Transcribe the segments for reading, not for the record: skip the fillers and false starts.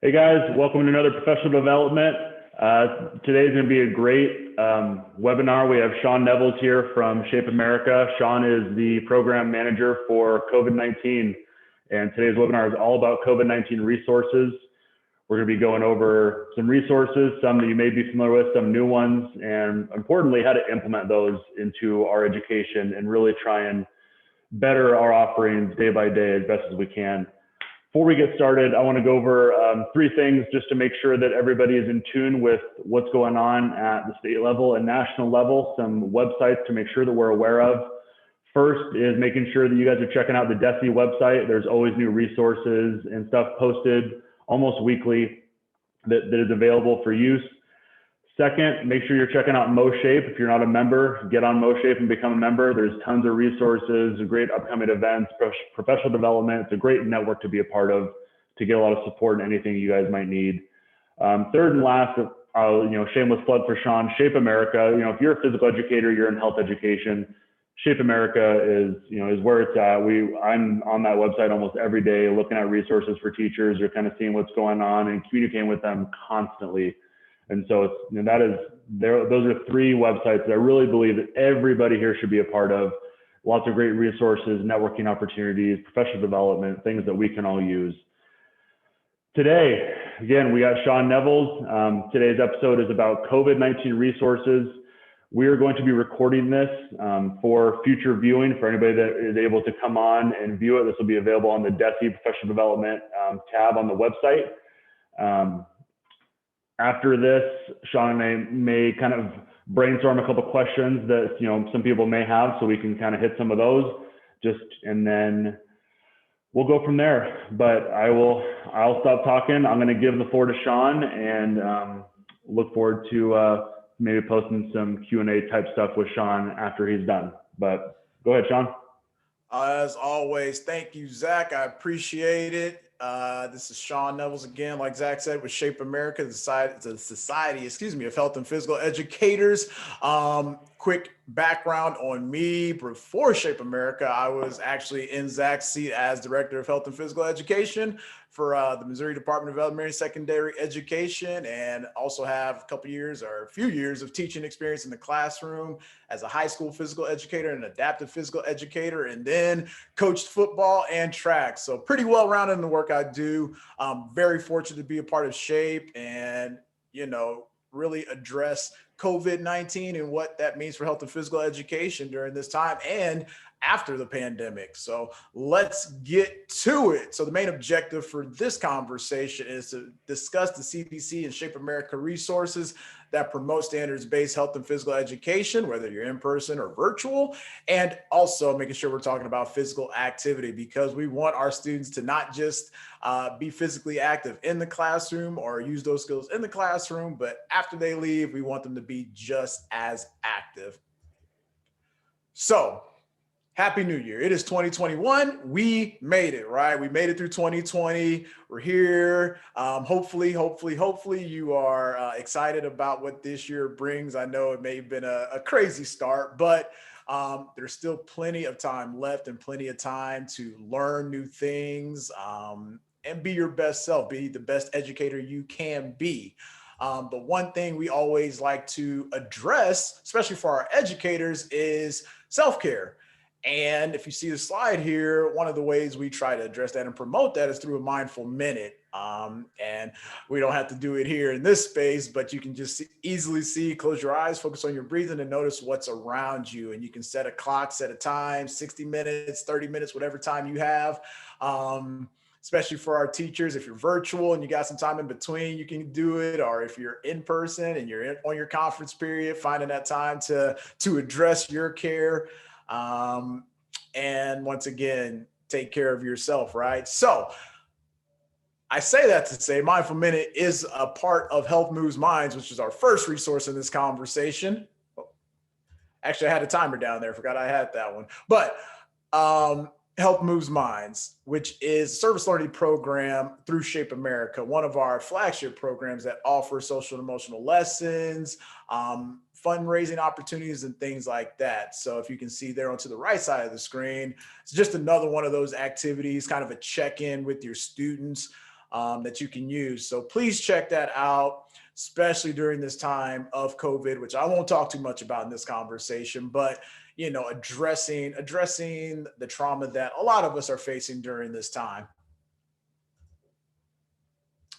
Hey guys, welcome to another professional development. Today's going to be a great webinar. We have Sean Nevels here from Shape America. Sean is the program manager for COVID-19, and today's webinar is all about COVID-19 resources. We're going to be going over some resources, some that you may be familiar with, some new ones, and importantly, how to implement those into our education and really try and better our offerings day by day as best as we can. Before we get started, I want to go over three things just to make sure that everybody is in tune with what's going on at the state level and national level, some websites to make sure that we're aware of. First is making sure that you guys are checking out the DESE website. There's always new resources and stuff posted almost weekly that is available for use. Second, make sure you're checking out MoShape. If you're not a member, get on MoShape and become a member. There's tons of resources, great upcoming events, professional development. It's a great network to be a part of to get a lot of support in anything you guys might need. Third and last, shameless plug for Sean, Shape America. If you're a physical educator, you're in health education, Shape America is where it's at. I'm on that website almost every day, looking at resources for teachers or kind of seeing what's going on and communicating with them constantly. And so those are three websites that I really believe that everybody here should be a part of. Lots of great resources, networking opportunities, professional development, things that we can all use. Today, again, we got Sean Nevels. Today's episode is about COVID-19 resources. We are going to be recording this for future viewing for anybody that is able to come on and view it. This will be available on the DESE Professional Development tab on the website. After this, Sean and I may kind of brainstorm a couple of questions that some people may have, so we can kind of hit some of those, and then we'll go from there. But I'll stop talking. I'm going to give the floor to Sean and look forward to maybe posting some Q&A type stuff with Sean after he's done. But go ahead, Sean. As always, thank you, Zach. I appreciate it. This is Sean Nevels again, like Zach said, with Shape America, the Society of Health and Physical Educators. Quick background on me. Before Shape America, I was actually in Zach's seat as Director of Health and Physical Education for the Missouri Department of Elementary and Secondary Education, and also have a few years of teaching experience in the classroom as a high school physical educator and adaptive physical educator, and then coached football and track. So pretty well-rounded in the work I do. I'm very fortunate to be a part of Shape and, really address COVID-19 and what that means for health and physical education during this time and after the pandemic. So let's get to it. So the main objective for this conversation is to discuss the CDC and Shape America resources that promote standards-based health and physical education, whether you're in person or virtual, and also making sure we're talking about physical activity, because we want our students to not just be physically active in the classroom or use those skills in the classroom, but after they leave, we want them to be just as active. So, Happy New Year. It is 2021. We made it, right? We made it through 2020. We're here. Hopefully you are excited about what this year brings. I know it may have been a crazy start, but there's still plenty of time left and plenty of time to learn new things and be your best self, be the best educator you can be. But one thing we always like to address, especially for our educators, is self-care. And if you see the slide here, one of the ways we try to address that and promote that is through a mindful minute. And we don't have to do it here in this space, but you can just easily see, close your eyes, focus on your breathing and notice what's around you. And you can set a clock, set a time, 60 minutes, 30 minutes, whatever time you have. Especially for our teachers, if you're virtual and you got some time in between, you can do it. Or if you're in person and you're on your conference period, finding that time to address your care. And once again, take care of yourself, right? So I say that to say Mindful Minute is a part of Health Moves Minds, which is our first resource in this conversation. Actually, I had a timer down there. Forgot I had that one. But Health Moves Minds, which is a service learning program through Shape America, one of our flagship programs that offers social and emotional lessons, fundraising opportunities and things like that. So if you can see there onto the right side of the screen, it's just another one of those activities, kind of a check-in with your students. that you can use. So please check that out, especially during this time of COVID, which I won't talk too much about in this conversation, but addressing the trauma that a lot of us are facing during this time.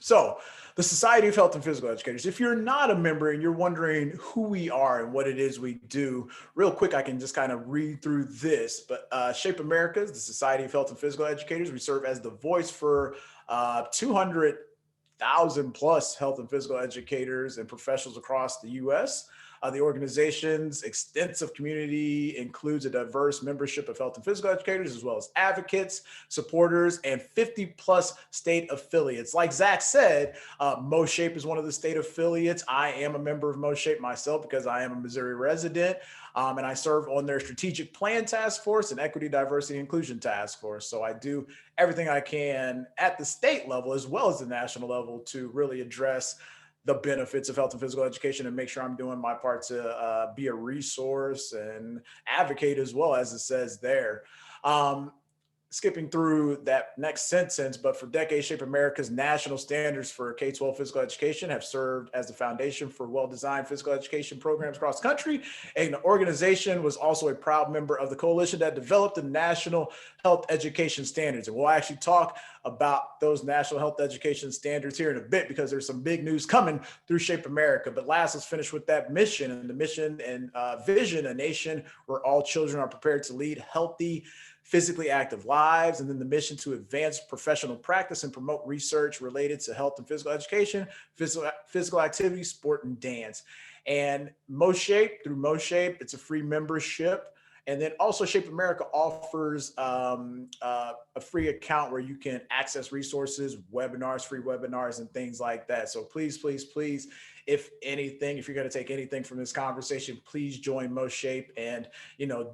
So, the Society of Health and Physical Educators. If you're not a member and you're wondering who we are and what it is we do, real quick, I can just kind of read through this. But Shape America is the Society of Health and Physical Educators. We serve as the voice for 200,000 plus health and physical educators and professionals across the U.S. The organization's extensive community includes a diverse membership of health and physical educators, as well as advocates, supporters, and 50 plus state affiliates. Like Zach said, MoShape is one of the state affiliates. I am a member of MoShape myself because I am a Missouri resident, and I serve on their strategic plan task force and equity, diversity, inclusion task force. So I do everything I can at the state level as well as the national level to really address the benefits of health and physical education and make sure I'm doing my part to be a resource and advocate as well, as it says there. Skipping through that next sentence, but for decades, Shape America's national standards for K-12 physical education have served as the foundation for well-designed physical education programs across the country. And the organization was also a proud member of the coalition that developed the national health education standards. And we'll actually talk about those national health education standards here in a bit because there's some big news coming through Shape America. But last, let's finish with that mission and the mission and vision, a nation where all children are prepared to lead healthy, physically active lives, and then the mission to advance professional practice and promote research related to health and physical education, physical activity, sport, and dance. And MoShape, through MoShape, it's a free membership. And then also Shape America offers a free account where you can access resources, webinars, free webinars, and things like that. So please, please, please, if anything, if you're going to take anything from this conversation, please join MoShape and,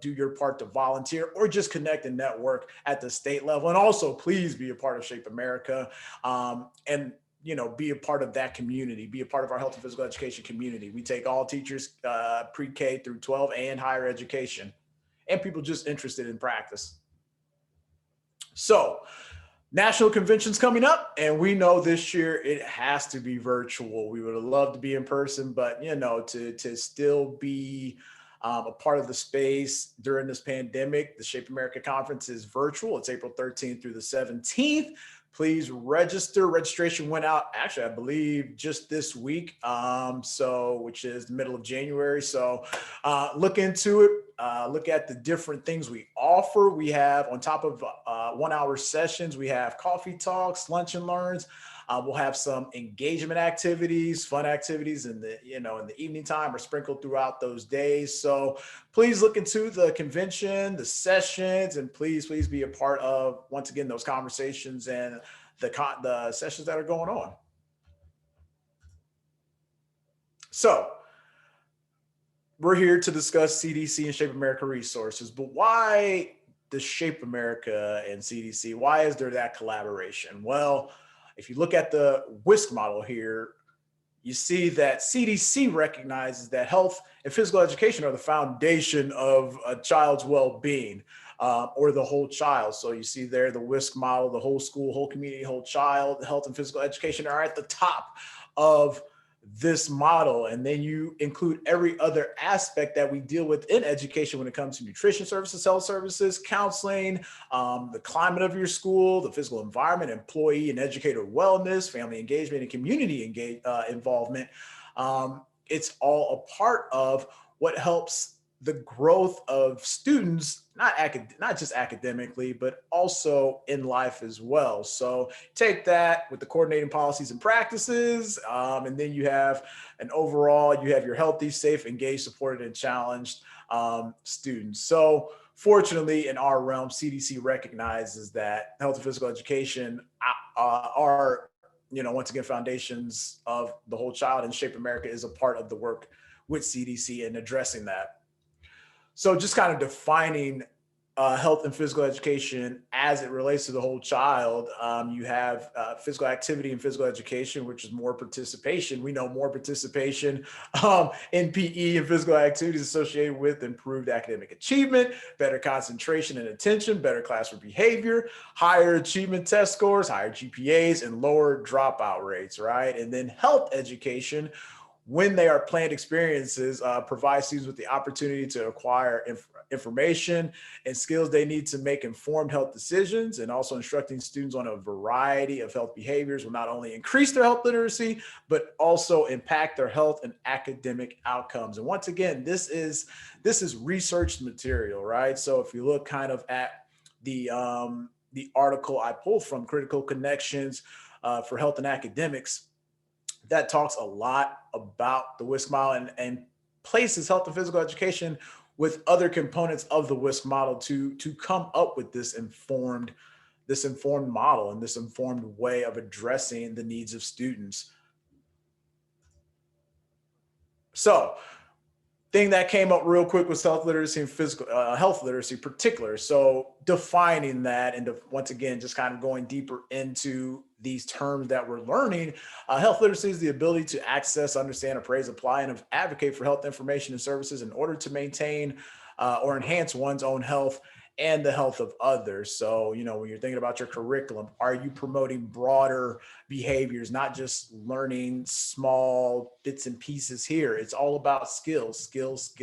do your part to volunteer or just connect and network at the state level. And also please be a part of Shape America and be a part of that community, be a part of our health and physical education community. We take all teachers pre-K through 12 and higher education and people just interested in practice. So national convention's coming up, and we know this year it has to be virtual. We would have loved to be in person, but to still be a part of the space during this pandemic, the Shape America Conference is virtual. It's April 13th through the 17th. Please register. Registration went out, actually, I believe just this week, which is the middle of January. So look into it. Look at the different things we offer. We have, on top of 1 hour sessions, we have coffee talks, lunch and learns. We'll have some engagement activities, fun activities in the evening time or sprinkled throughout those days. So please look into the convention, the sessions, and please be a part of, once again, those conversations and the sessions that are going on. So we're here to discuss CDC and Shape America resources, but why the Shape America and CDC? Why is there that collaboration? Well, if you look at the WISC model here, you see that CDC recognizes that health and physical education are the foundation of a child's well-being, or the whole child. So you see there the WISC model, the whole school, whole community, whole child, health and physical education are at the top of this model. And then you include every other aspect that we deal with in education when it comes to nutrition services, health services, counseling, the climate of your school, the physical environment, employee and educator wellness, family engagement, and community involvement. It's all a part of what helps the growth of students, not just academically, but also in life as well. So take that with the coordinating policies and practices, and then you have you have your healthy, safe, engaged, supported, and challenged students. So fortunately, in our realm, CDC recognizes that health and physical education are, once again, foundations of the whole child, and Shape America is a part of the work with CDC in addressing that. So just kind of defining health and physical education as it relates to the whole child. You have physical activity and physical education, which is more participation. We know more participation in PE and physical activities associated with improved academic achievement, better concentration and attention, better classroom behavior, higher achievement test scores, higher GPAs, and lower dropout rates, right? And then health education, when they are planned experiences, provide students with the opportunity to acquire information and skills they need to make informed health decisions, and also instructing students on a variety of health behaviors will not only increase their health literacy, but also impact their health and academic outcomes. And once again, this is research material, right? So if you look kind of at the article I pulled from Critical Connections for Health and Academics, that talks a lot about the WISC model and places health and physical education with other components of the WISC model to come up with this informed model and this informed way of addressing the needs of students. So, thing that came up real quick was health literacy and physical health literacy in particular. So defining that, and once again, just kind of going deeper into these terms that we're learning. Health literacy is the ability to access, understand, appraise, apply, and advocate for health information and services in order to maintain or enhance one's own health and the health of others. So, you know, when you're thinking about your curriculum, are you promoting broader behaviors, not just learning small bits and pieces here? It's all about skills-based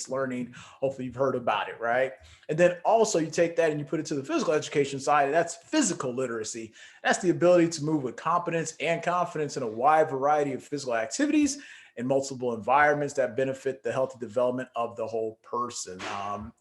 learning. Hopefully you've heard about it, right? And then also you take that and you put it to the physical education side, and that's physical literacy. That's the ability to move with competence and confidence in a wide variety of physical activities in multiple environments that benefit the healthy development of the whole person.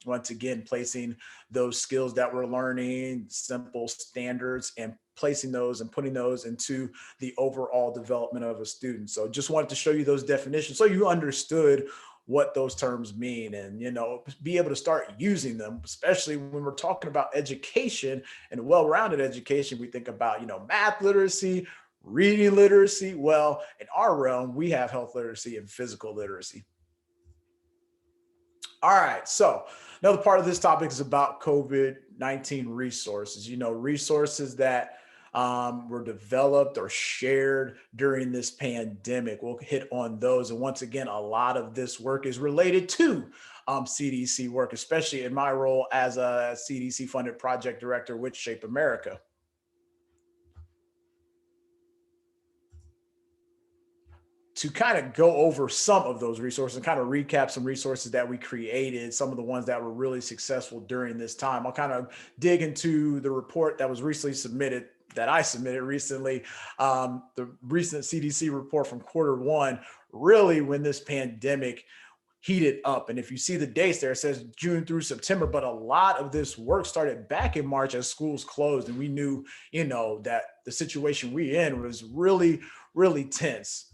Once again, placing those skills that we're learning, simple standards, and placing those and putting those into the overall development of a student. So just wanted to show you those definitions so you understood what those terms mean, and, you know, be able to start using them, especially when we're talking about education and well-rounded education. We think about, you know, math literacy, reading literacy. Well, in our realm, we have health literacy and physical literacy. All right. So another part of this topic is about COVID-19 resources, you know, resources that were developed or shared during this pandemic. We'll hit on those. And once again, a lot of this work is related to CDC work, especially in my role as a CDC funded project director with Shape America. To kind of go over some of those resources and kind of recap some resources that we created, some of the ones that were really successful during this time. I'll kind of dig into the report that was recently submitted, that I submitted recently, the recent CDC report from Q1, really when this pandemic heated up. And if you see the dates there, it says June through September, but a lot of this work started back in March as schools closed. And we knew, you know, that the situation we in was really, really tense.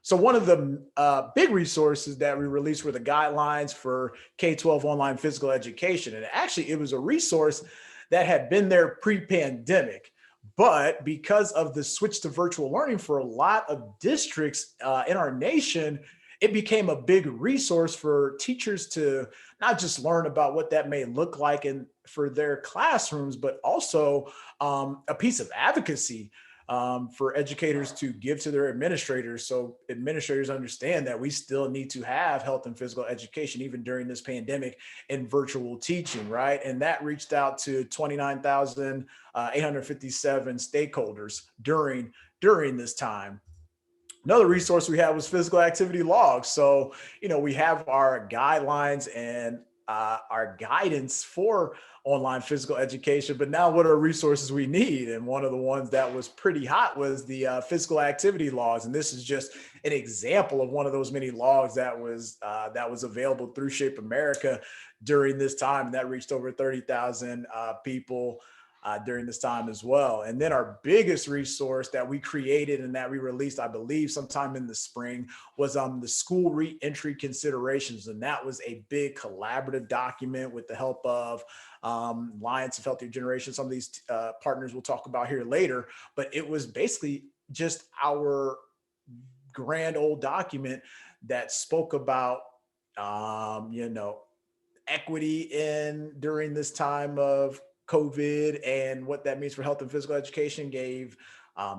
So one of the big resources that we released were the guidelines for K-12 online physical education. And actually, it was a resource that had been there pre-pandemic. But because of the switch to virtual learning for a lot of districts in our nation, it became a big resource for teachers to not just learn about what that may look like for their classrooms, but also a piece of advocacy for educators to give to their administrators, so administrators understand that we still need to have health and physical education even during this pandemic and virtual teaching, right? And that reached out to 29,857 stakeholders during this time. Another resource we had was physical activity logs. So, you know, we have our guidelines and our guidance for online physical education, but now what are resources we need? And one of the ones that was pretty hot was the physical activity logs. And this is just an example of one of those many logs that was available through Shape America during this time. And that reached over 30,000 people during this time as well. And then our biggest resource that we created and that we released, I believe, sometime in the spring, was the school reentry considerations. And that was a big collaborative document with the help of Alliance of Healthier Generation. Some of these partners we'll talk about here later, but it was basically just our grand old document that spoke about, you know, equity in during this time of COVID and what that means for health and physical education, gave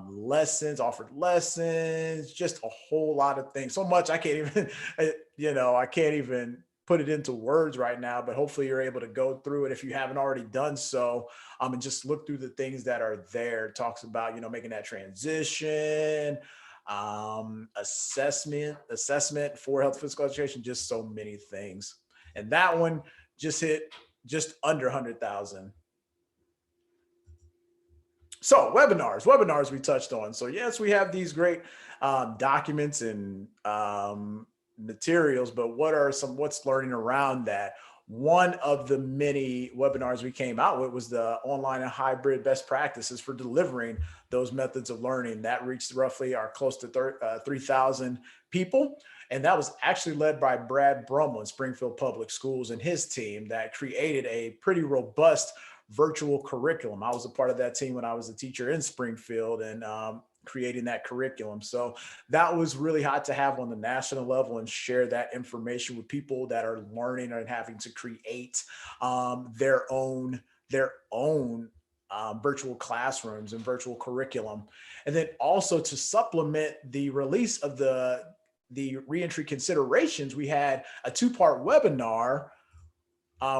lessons, offered lessons, just a whole lot of things. So much I can't even, I can't even put it into words right now, but hopefully you're able to go through it if you haven't already done so, and just look through the things that are there. It talks about, making that transition, assessment for health physical education, just so many things. And that one just hit just under 100,000. So webinars we touched on. So yes, we have these great documents and materials, but what's learning around that? One of the many webinars we came out with was the online and hybrid best practices for delivering those methods of learning. That reached roughly close to 3,000 people. And that was actually led by Brad Brummel in Springfield Public Schools and his team that created a pretty robust virtual curriculum. I was a part of that team when I was a teacher in Springfield and creating that curriculum. So that was really hot to have on the national level and share that information with people that are learning and having to create their own virtual classrooms and virtual curriculum. And then also to supplement the release of the reentry considerations, we had a 2-part webinar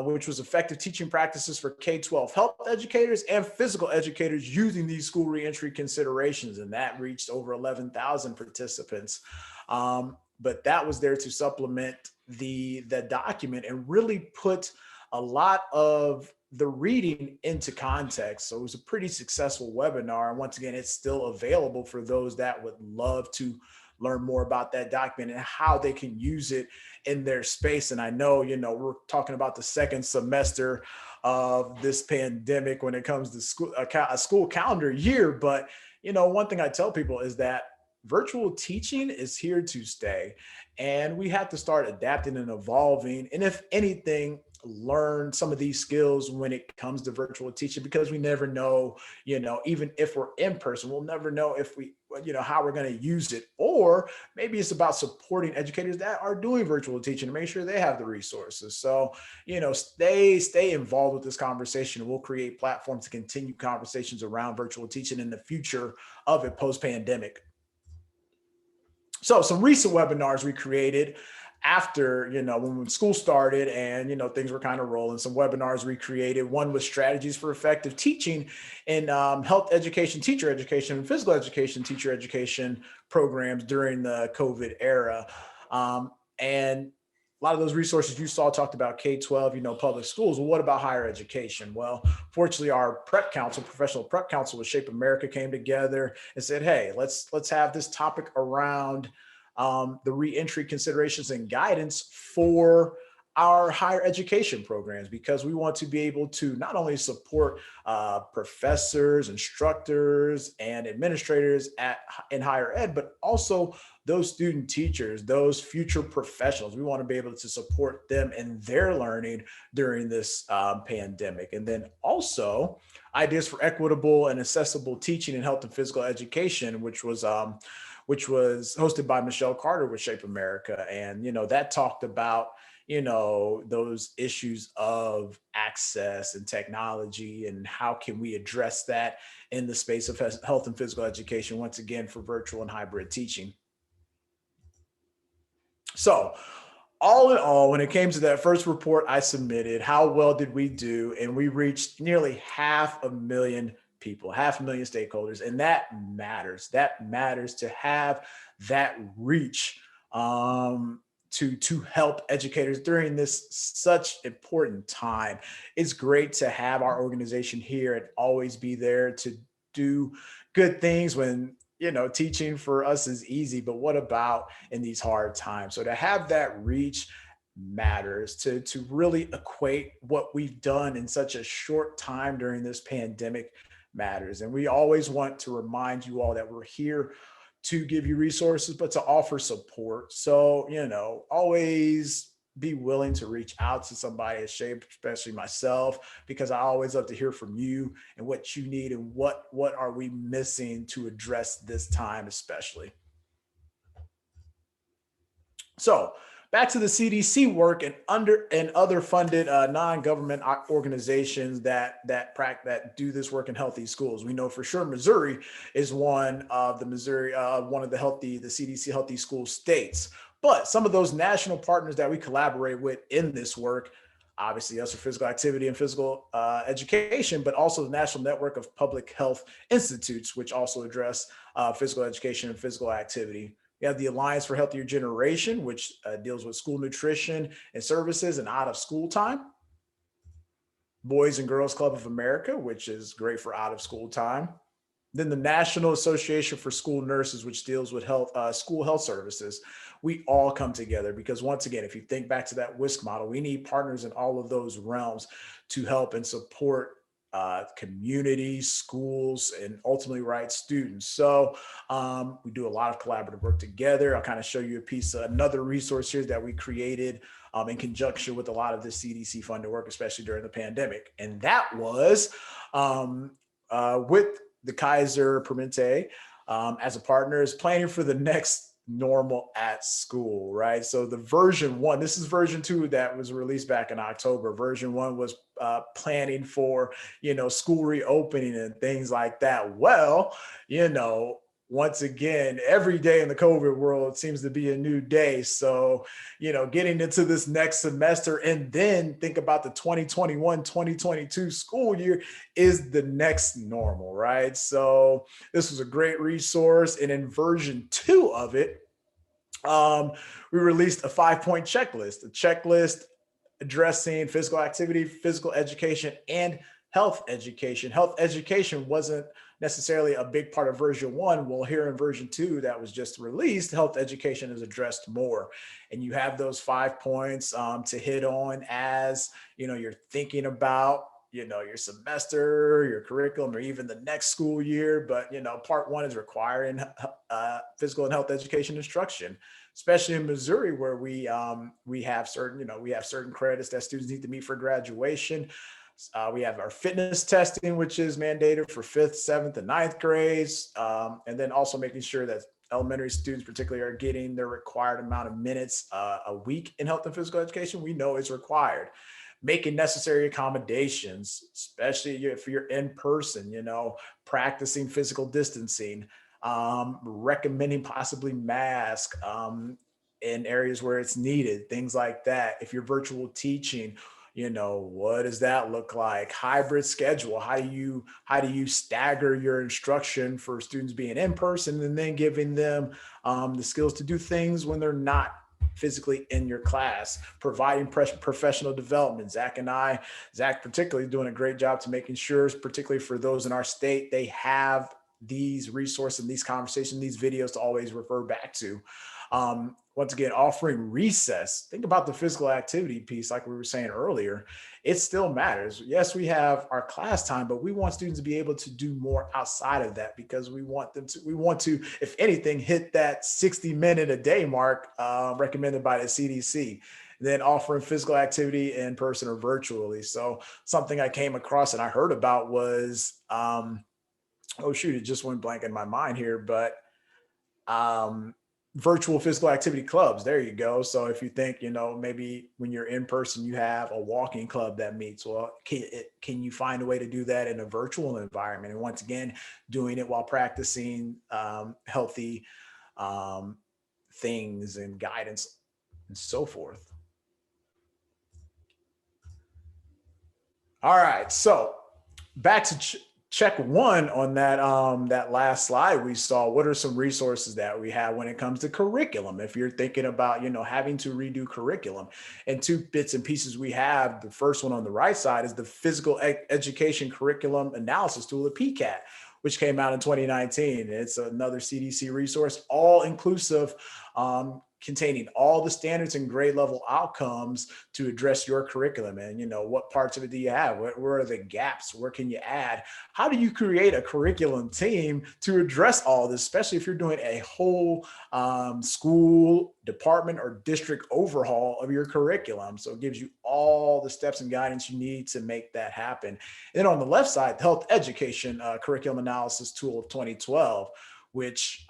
which was effective teaching practices for K-12 health educators and physical educators using these school reentry considerations. And that reached over 11,000 participants. But that was there to supplement the document and really put a lot of the reading into context. So it was a pretty successful webinar. And once again, it's still available for those that would love to learn more about that document and how they can use it in their space. And I know, we're talking about the second semester of this pandemic when it comes to school, a school calendar year. But, one thing I tell people is that virtual teaching is here to stay, and we have to start adapting and evolving. And if anything, learn some of these skills when it comes to virtual teaching, because we never know, even if we're in person, we'll never know if we, how we're going to use it. Or maybe it's about supporting educators that are doing virtual teaching to make sure they have the resources. So, stay involved with this conversation. We'll create platforms to continue conversations around virtual teaching in the future of it post-pandemic. So some recent webinars we created after, when school started and, things were kind of rolling, some webinars we created. One was strategies for effective teaching in health education, teacher education, and physical education, teacher education programs during the COVID era. And a lot of those resources you saw talked about K-12, public schools. Well, what about higher education? Well, fortunately, our prep council, professional prep council with Shape America came together and said, hey, let's have this topic around the reentry considerations and guidance for our higher education programs, because we want to be able to not only support professors, instructors, and administrators in higher ed, but also those student teachers, those future professionals. We want to be able to support them in their learning during this pandemic. And then also ideas for equitable and accessible teaching in health and physical education, which was hosted by Michelle Carter with Shape America. And, that talked about, those issues of access and technology and how can we address that in the space of health and physical education, once again, for virtual and hybrid teaching. So all in all, when it came to that first report I submitted, how well did we do? And we reached nearly 500,000 people, 500,000 stakeholders. And that matters. That matters to have that reach to help educators during this such important time. It's great to have our organization here and always be there to do good things when, teaching for us is easy, but what about in these hard times? So to have that reach matters, to really equate what we've done in such a short time during this pandemic matters. And we always want to remind you all that we're here to give you resources, but to offer support. So, always be willing to reach out to somebody at Shape, especially myself, because I always love to hear from you and what you need and what are we missing to address this time, especially. So back to the CDC work and other funded non-government organizations that do this work in healthy schools. We know for sure Missouri is one of the CDC healthy school states. But some of those national partners that we collaborate with in this work, obviously us for physical activity and physical education, but also the National Network of Public Health Institutes, which also address physical education and physical activity. We have the Alliance for Healthier Generation, which deals with school nutrition and services and out of school time. Boys and Girls Club of America, which is great for out of school time. Then the National Association for School Nurses, which deals with school health services. We all come together because, once again, if you think back to that WISC model, we need partners in all of those realms to help and support communities, schools, and ultimately students. So we do a lot of collaborative work together. I'll kind of show you another resource here that we created in conjunction with a lot of the CDC funded work, especially during the pandemic. And that was with the Kaiser Permanente as a partner, is planning for the next normal at school, right? So the version 1, this is version 2 that was released back in October. Version 1 was planning for, school reopening and things like that. Well, once again, every day in the COVID world seems to be a new day. So, getting into this next semester and then think about the 2021-2022 school year is the next normal, right? So this was a great resource. And in version 2 of it, we released a 5-point checklist addressing physical activity, physical education, and health education. Health education wasn't necessarily a big part of version 1. Well, here in version 2 that was just released, health education is addressed more. And you have those 5 points to hit on as, you're thinking about, your semester, your curriculum, or even the next school year. But, part 1 is requiring physical and health education instruction, especially in Missouri, where we have certain credits that students need to meet for graduation. We have our fitness testing, which is mandated for 5th, 7th, and 9th grades. And then also making sure that elementary students particularly are getting their required amount of minutes a week in health and physical education. We know it's required. Making necessary accommodations, especially if you're in person, practicing physical distancing, recommending possibly mask in areas where it's needed, things like that. If you're virtual teaching, what does that look like? Hybrid schedule. How do you stagger your instruction for students being in person and then giving them the skills to do things when they're not physically in your class? Providing professional development. Zach particularly doing a great job to making sure, particularly for those in our state, they have these resources and these conversations, these videos to always refer back to. Once again, offering recess. Think about the physical activity piece, like we were saying earlier. It still matters. Yes, we have our class time, but we want students to be able to do more outside of that because we want to, if anything, hit that 60-minute a day mark recommended by the CDC. Then offering physical activity in person or virtually. So something I came across and I heard about was, it just went blank in my mind here, but virtual physical activity clubs. There you go. So if you think, maybe when you're in person, you have a walking club that meets. Well, can you find a way to do that in a virtual environment? And once again, doing it while practicing healthy things and guidance and so forth. All right. So back to check 1 on that last slide we saw. What are some resources that we have when it comes to curriculum? If you're thinking about, having to redo curriculum, and 2 bits and pieces we have, the first one on the right side is the Physical Education Curriculum Analysis Tool, the PCAT, which came out in 2019. It's another CDC resource, all inclusive, containing all the standards and grade level outcomes to address your curriculum. And, what parts of it do you have? Where are the gaps? Where can you add? How do you create a curriculum team to address all this, especially if you're doing a whole school, department, or district overhaul of your curriculum? So it gives you all the steps and guidance you need to make that happen. And then on the left side, the Health Education Curriculum Analysis Tool of 2012, which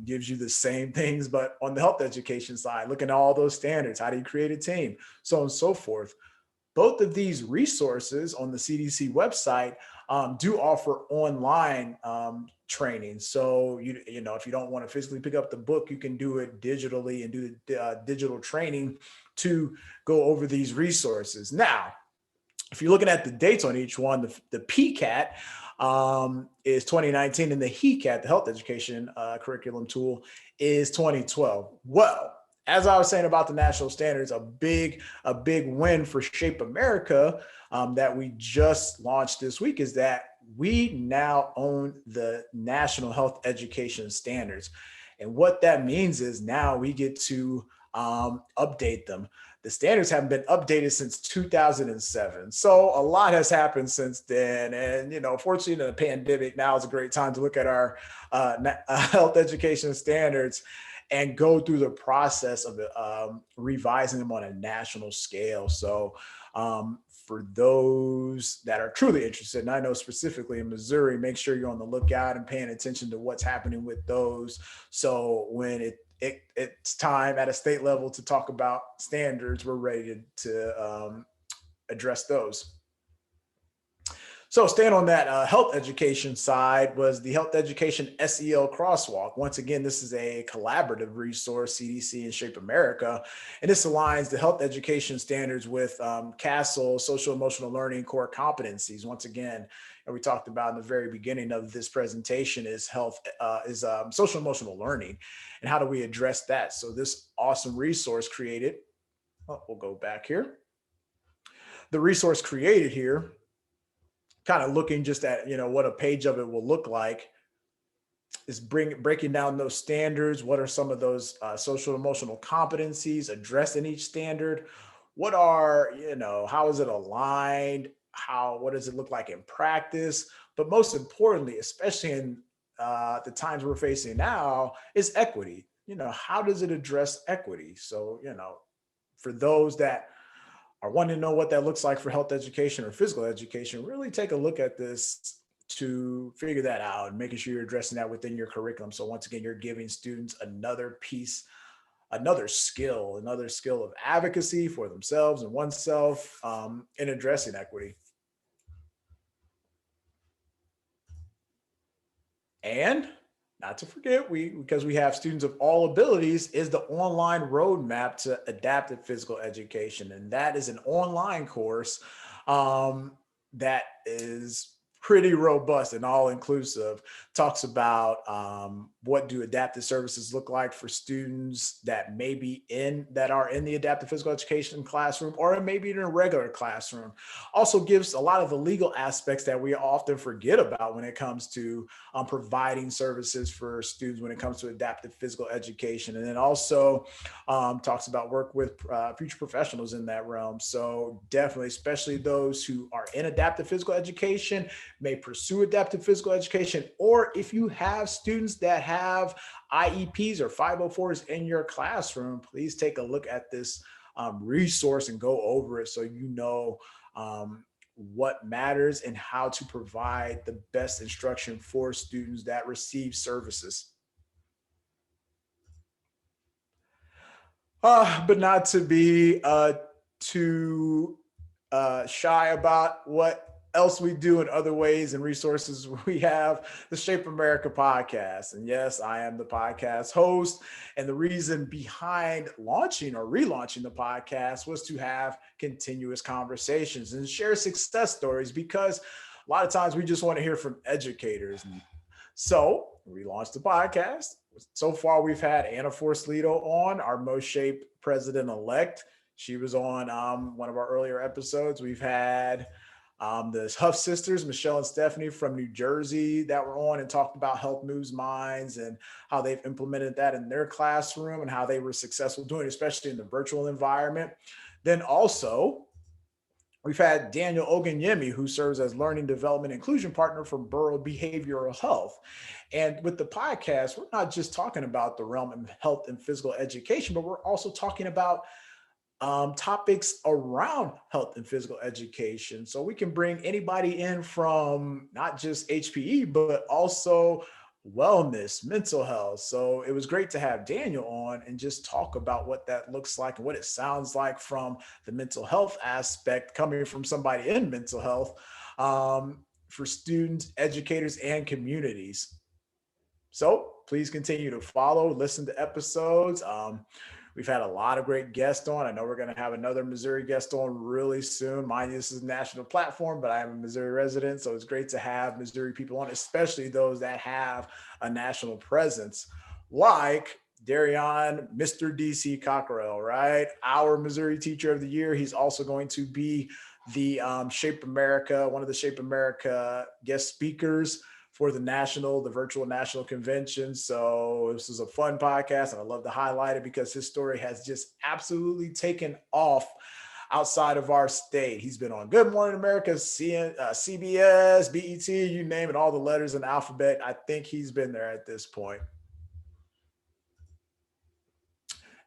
gives you the same things, but on the health education side, looking at all those standards, how do you create a team, so on and so forth. Both of these resources on the CDC website do offer online training. So you know, if you don't want to physically pick up the book, you can do it digitally and do the digital training to go over these resources. Now, if you're looking at the dates on each one, the PCAT is 2019, and the HECAT, the health education curriculum tool, is 2012. Well, as I was saying about the national standards, a big win for Shape America that we just launched this week is that we now own the national health education standards. And what that means is now we get to update them. The standards haven't been updated since 2007. So a lot has happened since then. And, you know, fortunately, in the pandemic, now is a great time to look at our health education standards and go through the process of revising them on a national scale. So for those that are truly interested, and I know specifically in Missouri, make sure you're on the lookout and paying attention to what's happening with those. So when it's time at a state level to talk about standards, we're ready to address those. So staying on that health education side was the Health Education SEL Crosswalk. Once again, this is a collaborative resource, CDC and Shape America, and this aligns the health education standards with CASEL, social emotional learning core competencies. Once again, and we talked about in the very beginning of this presentation is social emotional learning, and how do we address that? So this awesome resource created, we'll go back here. The resource created here, kind of looking just at, you know, what a page of it will look like, is breaking down those standards. What are some of those social emotional competencies addressed in each standard? What are, you know, how is it aligned? What does it look like in practice? But most importantly, especially in the times we're facing now, is equity. You know, how does it address equity? So, you know, for those that are wanting to know what that looks like for health education or physical education, really take a look at this to figure that out and making sure you're addressing that within your curriculum. So once again, you're giving students another piece, another skill of advocacy for themselves and oneself in addressing equity. And not to forget, because we have students of all abilities, is the online roadmap to adaptive physical education. And that is an online course that is pretty robust and all inclusive. Talks about what do adaptive services look like for students that are in the adaptive physical education classroom, or maybe in a regular classroom. Also gives a lot of the legal aspects that we often forget about when it comes to providing services for students when it comes to adaptive physical education. And then also talks about work with future professionals in that realm. So definitely, especially those who are in adaptive physical education, may pursue adaptive physical education, or if you have students that have IEPs or 504s in your classroom, please take a look at this resource and go over it so you know what matters and how to provide the best instruction for students that receive services. But not to be too shy about what else we do in other ways and resources. We have the Shape America podcast. And yes, I am the podcast host. And the reason behind launching or relaunching the podcast was to have continuous conversations and share success stories, because a lot of times we just want to hear from educators. So we launched the podcast. So far, we've had Anna Forslito on, our Most Shape president-elect. She was on one of our earlier episodes. We've had the Huff sisters, Michelle and Stephanie from New Jersey, that were on and talked about Health Moves Minds and how they've implemented that in their classroom and how they were successful doing it, especially in the virtual environment. Then also, we've had Daniel Oganyemi, who serves as Learning Development Inclusion Partner for Borough Behavioral Health. And with the podcast, we're not just talking about the realm of health and physical education, but we're also talking about topics around health and physical education. So we can bring anybody in from not just HPE, but also wellness, mental health. So it was great to have Daniel on and just talk about what that looks like and what it sounds like from the mental health aspect, coming from somebody in mental health, for students, educators, and communities. So please continue to follow, listen to episodes. We've had a lot of great guests on. I know we're going to have another Missouri guest on really soon. Mind you, this is a national platform, but I am a Missouri resident. So it's great to have Missouri people on, especially those that have a national presence, like Darion, Mr. DC Cockrell, right? Our Missouri Teacher of the Year. He's also going to be the Shape America, one of the Shape America guest speakers for the virtual national convention. So this is a fun podcast, and I love to highlight it because his story has just absolutely taken off outside of our state. He's been on Good Morning America, CBS, BET, you name it, all the letters in the alphabet. I think he's been there at this point.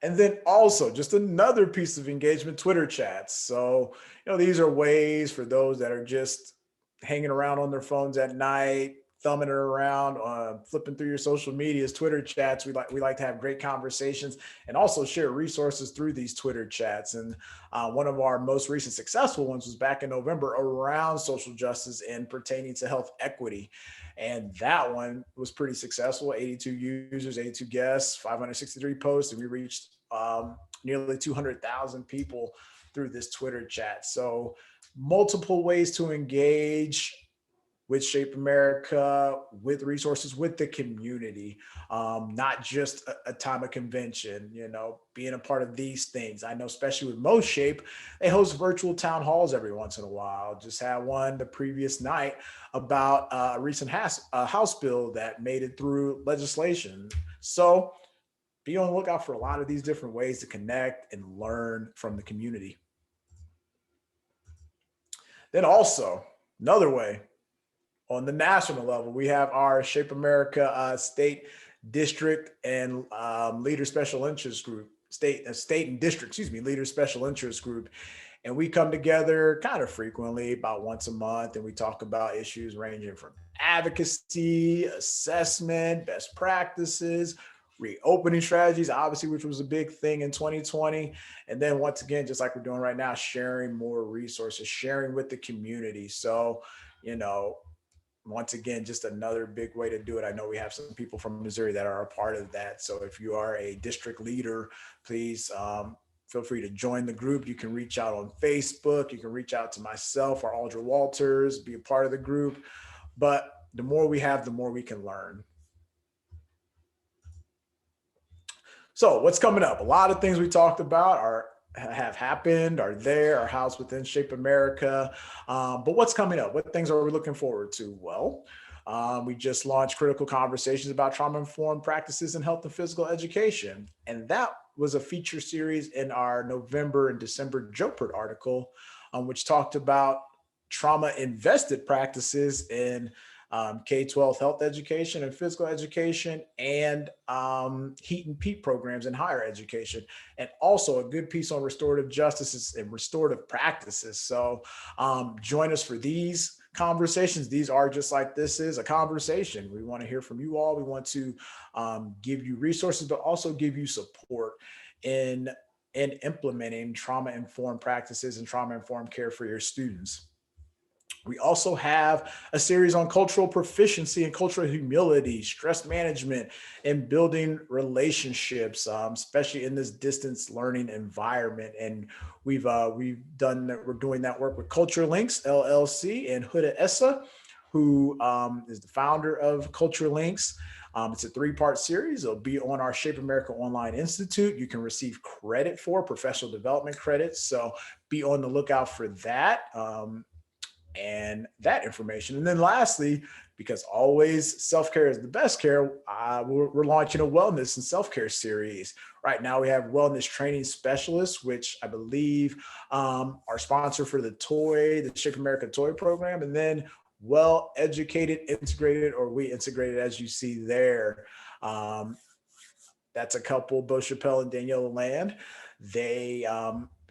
And then also just another piece of engagement, Twitter chats. So, these are ways for those that are just hanging around on their phones at night, thumbing it around, flipping through your social medias, Twitter chats. We like to have great conversations and also share resources through these Twitter chats. And one of our most recent successful ones was back in November around social justice and pertaining to health equity. And that one was pretty successful. 82 users, 82 guests, 563 posts, and we reached nearly 200,000 people through this Twitter chat. So multiple ways to engage with Shape America, with resources, with the community, not just a time of convention, being a part of these things. I know, especially with Most Shape, they host virtual town halls every once in a while. Just had one the previous night about a recent House bill that made it through legislation. So be on the lookout for a lot of these different ways to connect and learn from the community. Then also, another way, on the national level, we have our Shape America state, district, and leader special interest group, state and district, leader special interest group. And we come together kind of frequently, about once a month, and we talk about issues ranging from advocacy, assessment, best practices, reopening strategies, obviously, which was a big thing in 2020. And then once again, just like we're doing right now, sharing more resources, sharing with the community. So, once again, just another big way to do it. I know we have some people from Missouri that are a part of that. So if you are a district leader, please feel free to join the group. You can reach out on Facebook. You can reach out to myself or Aldra Walters, be a part of the group. But the more we have, the more we can learn. So what's coming up? A lot of things we talked about have happened, are there, are housed within Shape America. But what's coming up? What things are we looking forward to? Well, we just launched Critical Conversations about Trauma-Informed Practices in Health and Physical Education. And that was a feature series in our November and December JOPERT article, which talked about trauma-invested practices in K-12 health education and physical education, and heat and PEAT programs in higher education, and also a good piece on restorative justice and restorative practices. So join us for these conversations. These are just like this is a conversation. We want to hear from you all. We want to give you resources, but also give you support in implementing trauma-informed practices and trauma-informed care for your students. We also have a series on cultural proficiency and cultural humility, stress management, and building relationships, especially in this distance learning environment. And we're doing that work with Culture Links LLC and Huda Essa, who is the founder of Culture Links. It's a 3-part series. It'll be on our Shape America Online Institute. You can receive credit for professional development credits. So be on the lookout for that. And that information. And then lastly, because always self-care is the best care, we're launching a wellness and self-care series. Right now we have wellness training specialists, which I believe are sponsor for the Shape America Toy program, and then well-educated, integrated, or we integrated, as you see there. That's a couple, Bo Chappelle and Daniela Land. they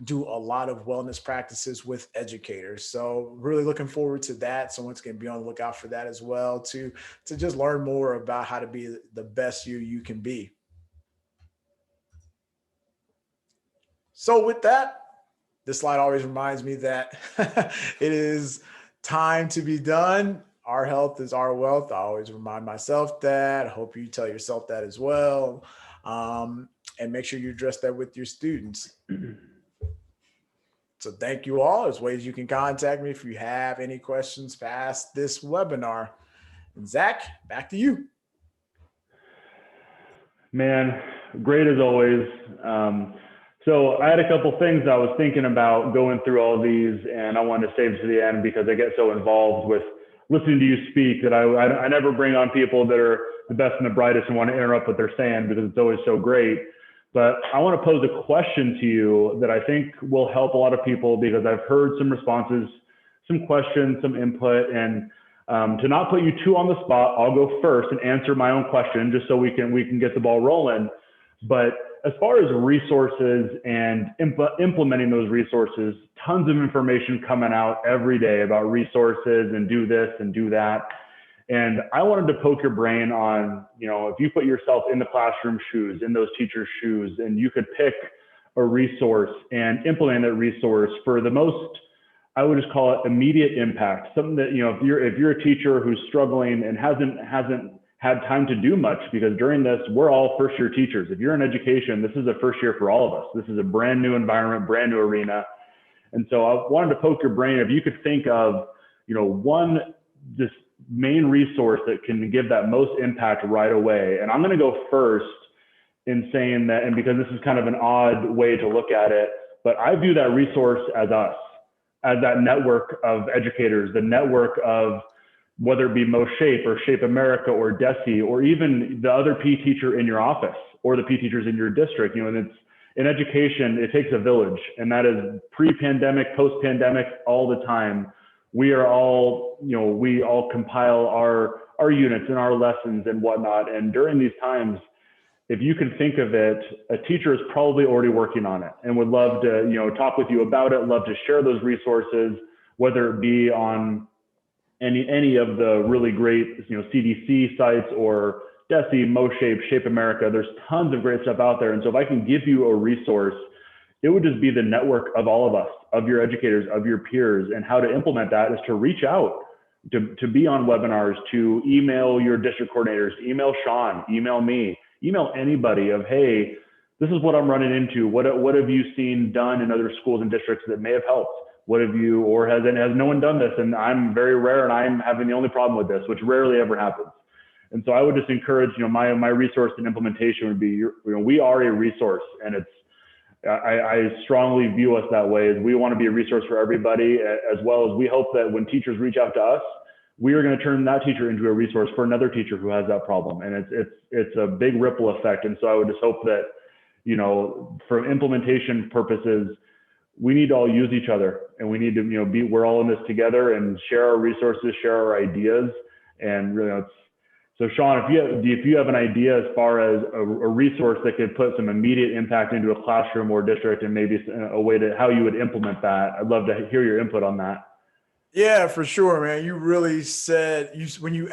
do a lot of wellness practices with educators. So really looking forward to that. Someone's going to be on the lookout for that as well, to just learn more about how to be the best you can be. So with that, this slide always reminds me that it is time to be done. Our health is our wealth. I always remind myself that. I hope you tell yourself that as well. And make sure you address that with your students. So thank you all. There's ways you can contact me if you have any questions past this webinar. And Zach, back to you. Man, great as always. So I had a couple things I was thinking about going through all these, and I wanted to save to the end because I get so involved with listening to you speak that I never bring on people that are the best and the brightest and want to interrupt what they're saying because it's always so great. But I want to pose a question to you that I think will help a lot of people because I've heard some responses, some questions, some input, and to not put you too on the spot, I'll go first and answer my own question just so we can get the ball rolling. But as far as resources and implementing those resources, tons of information coming out every day about resources and do this and do that. And I wanted to poke your brain on, if you put yourself in the classroom shoes, in those teachers' shoes, and you could pick a resource and implement that resource for the most, I would just call it immediate impact, something that, if you're a teacher who's struggling and hasn't had time to do much, because during this, we're all first year teachers. If you're in education, this is a first year for all of us. This is a brand new environment, brand new arena. And so I wanted to poke your brain, if you could think of, this main resource that can give that most impact right away. And I'm going to go first in saying that, and because this is kind of an odd way to look at it, but I view that resource as us, as that network of educators, the network of whether it be Most Shape or Shape America or DESE, or even the other PE teacher in your office or the PE teachers in your district. And it's in education, it takes a village, and that is pre-pandemic, post-pandemic, all the time. We are all, we all compile our units and our lessons and whatnot. And during these times, if you can think of it, a teacher is probably already working on it and would love to, talk with you about it, love to share those resources, whether it be on any of the really great, CDC sites or DESE, Most Shape, Shape America. There's tons of great stuff out there. And so if I can give you a resource, it would just be the network of all of us, of your educators, of your peers. And how to implement that is to reach out, to be on webinars, to email your district coordinators, email Sean, email me, email anybody of, hey, this is what I'm running into. What have you seen done in other schools and districts that may have helped? What have you, or has no one done this? And I'm very rare and I'm having the only problem with this, which rarely ever happens. And so I would just encourage, my resource and implementation would be, we are a resource, and I strongly view us that way. As we want to be a resource for everybody, as well as we hope that when teachers reach out to us, we are going to turn that teacher into a resource for another teacher who has that problem. And it's a big ripple effect. And so I would just hope that, for implementation purposes, we need to all use each other, and we need to, we're all in this together and share our resources, share our ideas. And really, so Sean, if you have an idea as far as a resource that could put some immediate impact into a classroom or district, and maybe a way to how you would implement that, I'd love to hear your input on that. Yeah, for sure, man. You really said, when you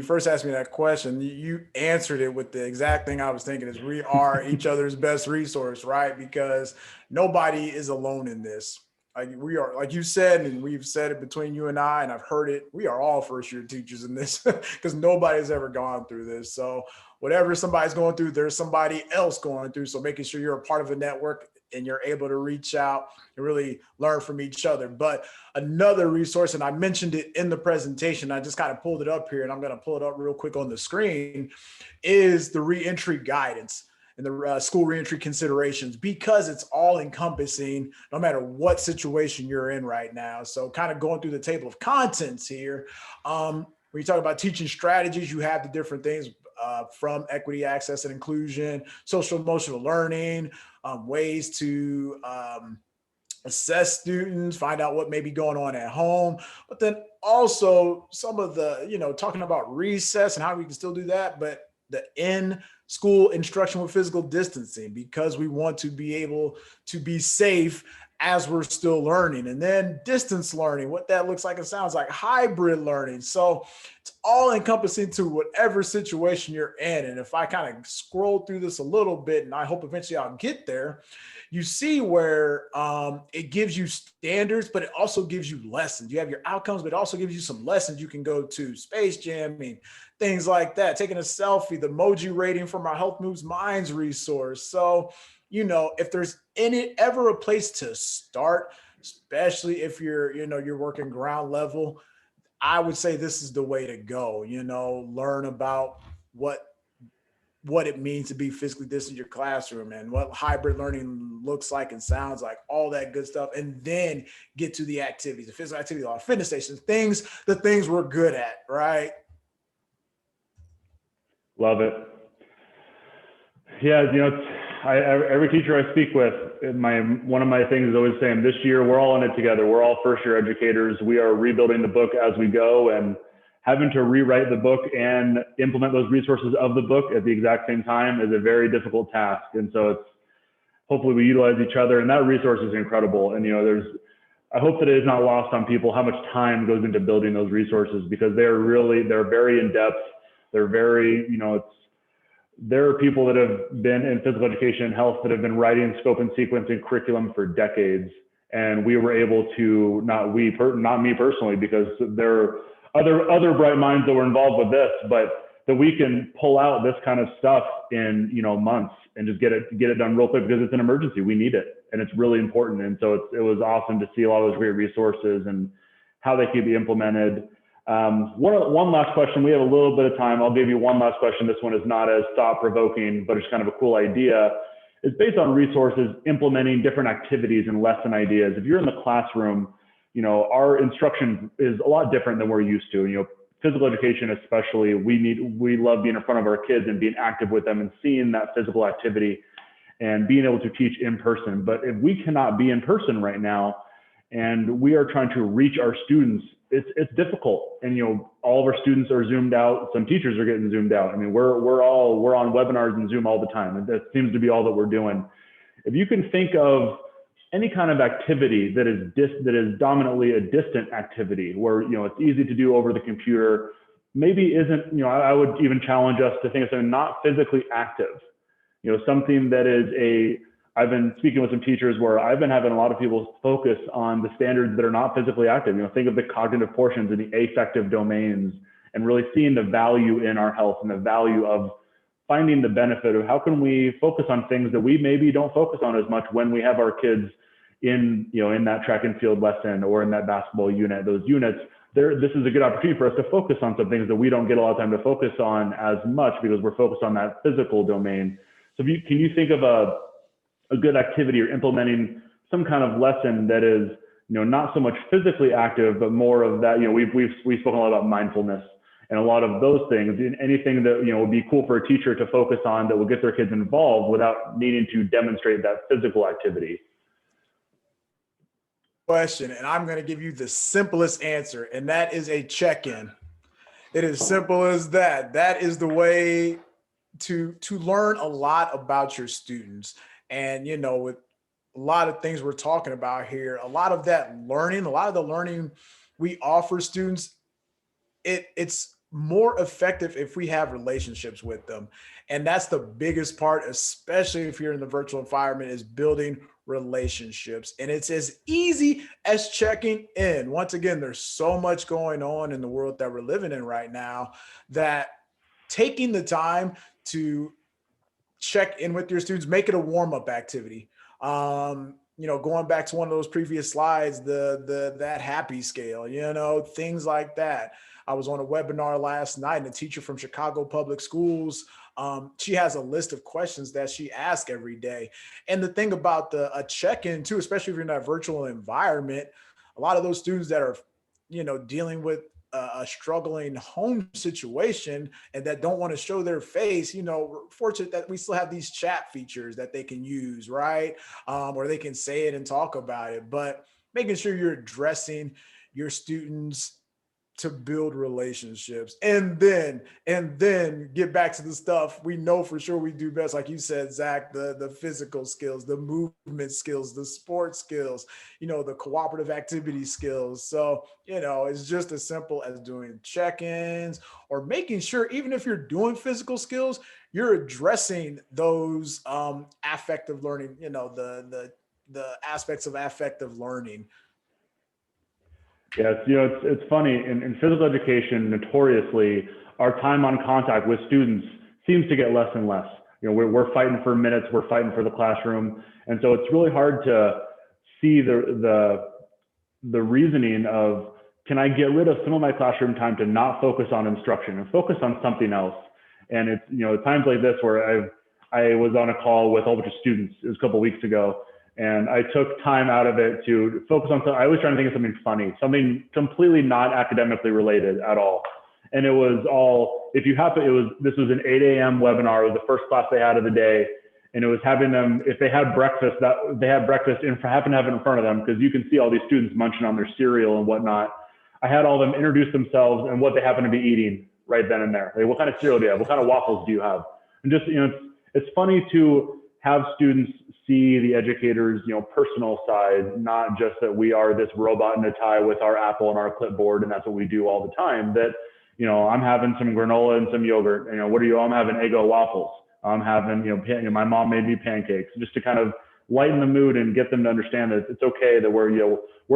first asked me that question, you answered it with the exact thing I was thinking, is we are each other's best resource, right? Because nobody is alone in this. Like we are, like you said, and we've said it between you and I, and I've heard it, we are all first year teachers in this because nobody's ever gone through this. So whatever somebody's going through, there's somebody else going through. So making sure you're a part of a network and you're able to reach out and really learn from each other. But another resource, and I mentioned it in the presentation, I just kind of pulled it up here, and I'm going to pull it up real quick on the screen, is the reentry guidance and the school reentry considerations, because it's all encompassing no matter what situation you're in right now. So kind of going through the table of contents here, when you talk about teaching strategies, you have the different things from equity, access, and inclusion, social emotional learning, ways to assess students, find out what may be going on at home, but then also some of the, talking about recess and how we can still do that, but the in school instruction with physical distancing, because we want to be able to be safe as we're still learning. And then distance learning, what that looks like and sounds like, hybrid learning. So it's all encompassing to whatever situation you're in. And if I kind of scroll through this a little bit, and I hope eventually I'll get there, you see where it gives you standards, but it also gives you lessons. You have your outcomes, but it also gives you some lessons you can go to, space jamming, things like that, taking a selfie, the emoji rating from our Health Moves Minds resource. So, if there's ever a place to start, especially if you're working ground level, I would say this is the way to go. Learn about what it means to be physically distant in your classroom and what hybrid learning looks like and sounds like, all that good stuff. And then get to the activities, the physical activity, a lot of fitness stations, the things we're good at, right? Love it. Yeah, every teacher I speak with, one of my things is always saying, this year we're all in it together. We're all first year educators. We are rebuilding the book as we go, and having to rewrite the book and implement those resources of the book at the exact same time is a very difficult task. And so hopefully we utilize each other, and that resource is incredible. And I hope that it is not lost on people how much time goes into building those resources, because they're very in depth. They're very, there are people that have been in physical education and health that have been writing scope and sequence and curriculum for decades. And we were able to, not me personally, because there are other bright minds that were involved with this, but that we can pull out this kind of stuff in, months and just get it done real quick, because it's an emergency. We need it, and it's really important. And so it was awesome to see a lot of those great resources and how they can be implemented. One last question. We have a little bit of time. I'll give you one last question. This one is not as thought-provoking, but it's kind of a cool idea. It's based on resources implementing different activities and lesson ideas. If you're in the classroom, our instruction is a lot different than we're used to. Physical education especially, we love being in front of our kids and being active with them and seeing that physical activity and being able to teach in person. But if we cannot be in person right now, and we are trying to reach our students, it's difficult. And all of our students are Zoomed out. Some teachers are getting Zoomed out. I mean, we're on webinars and Zoom all the time, and that seems to be all that we're doing. If you can think of any kind of activity that is dominantly a distant activity, where it's easy to do over the computer, maybe isn't, I would even challenge us to think of something not physically active, something that is I've been speaking with some teachers where I've been having a lot of people focus on the standards that are not physically active. Think of the cognitive portions and the affective domains, and really seeing the value in our health and the value of finding the benefit of how can we focus on things that we maybe don't focus on as much when we have our kids in that track and field lesson or in that basketball unit. Those units, this is a good opportunity for us to focus on some things that we don't get a lot of time to focus on as much, because we're focused on that physical domain. So can you think of a good activity or implementing some kind of lesson that is, not so much physically active, but more of that, we've spoken a lot about mindfulness and a lot of those things, anything that, would be cool for a teacher to focus on that will get their kids involved without needing to demonstrate that physical activity. Question, and I'm going to give you the simplest answer, and that is a check-in. It is simple as that. That is the way to learn a lot about your students. And with a lot of things we're talking about here, a lot of the learning we offer students, it's more effective if we have relationships with them. And that's the biggest part, especially if you're in the virtual environment, is building relationships. And it's as easy as checking in. Once again, there's so much going on in the world that we're living in right now, that taking the time to check in with your students, make it a warm-up activity. Going back to one of those previous slides, that happy scale, things like that. I was on a webinar last night, and a teacher from Chicago Public Schools, she has a list of questions that she asks every day. And the thing about a check-in too, especially if you're in that virtual environment, a lot of those students that are, dealing with a struggling home situation and that don't want to show their face, we're fortunate that we still have these chat features that they can use, right? Or they can say it and talk about it, but making sure you're addressing your students' to build relationships, and then get back to the stuff we know for sure we do best, like you said, Zach, the physical skills, the movement skills, the sports skills, the cooperative activity skills. So it's just as simple as doing check-ins, or making sure, even if you're doing physical skills, you're addressing those affective learning, the aspects of affective learning. Yes, it's funny in physical education, notoriously, our time on contact with students seems to get less and less. We're fighting for minutes, we're fighting for the classroom, and so it's really hard to see the reasoning of, can I get rid of some of my classroom time to not focus on instruction and focus on something else? And it's times like this where I was on a call with a whole bunch of students. It was a couple of weeks ago. And I took time out of it to focus on something. I was trying to think of something funny, something completely not academically related at all. And it was all, this was an 8 a.m. webinar. It was the first class they had of the day. And it was having them, if they had breakfast, happen to have it in front of them, because you can see all these students munching on their cereal and whatnot. I had all of them introduce themselves and what they happen to be eating right then and there. Like, what kind of cereal do you have? What kind of waffles do you have? And just, it's funny to have students see the educator's, personal side, not just that we are this robot in a tie with our apple and our clipboard, and that's what we do all the time. That, I'm having some granola and some yogurt. What are you? I'm having Eggo waffles. I'm having, my mom made me pancakes, just to kind of lighten the mood and get them to understand that it's okay that we're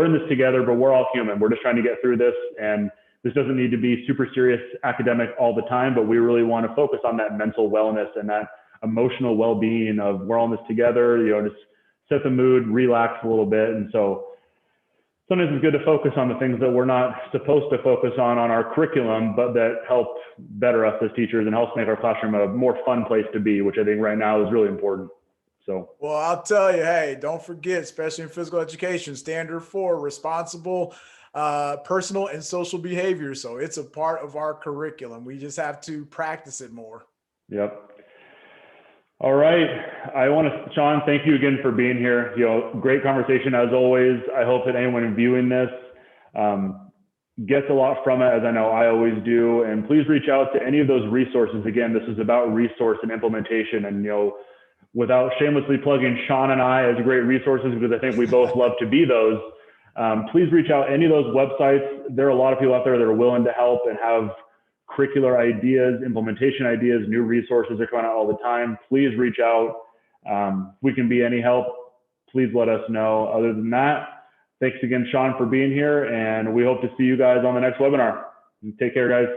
in this together, but we're all human. We're just trying to get through this, and this doesn't need to be super serious academic all the time, but we really want to focus on that mental wellness and that emotional well-being of, we're all in this together, just set the mood, relax a little bit. And so sometimes it's good to focus on the things that we're not supposed to focus on our curriculum, but that help better us as teachers and helps make our classroom a more fun place to be, which I think right now is really important. So, well, I'll tell you, hey, don't forget, especially in physical education, standard 4, responsible personal and social behavior. So it's a part of our curriculum. We just have to practice it more. Yep. All right. Sean, thank you again for being here. Great conversation as always. I hope that anyone viewing this gets a lot from it, as I know I always do. And please reach out to any of those resources. Again, this is about resource and implementation, and, without shamelessly plugging Sean and I as great resources, because I think we both love to be those. Please reach out any of those websites. There are a lot of people out there that are willing to help and have curricular ideas, implementation ideas, new resources are coming out all the time. Please reach out. If we can be any help, please let us know. Other than that, thanks again, Sean, for being here, and we hope to see you guys on the next webinar. Take care, guys.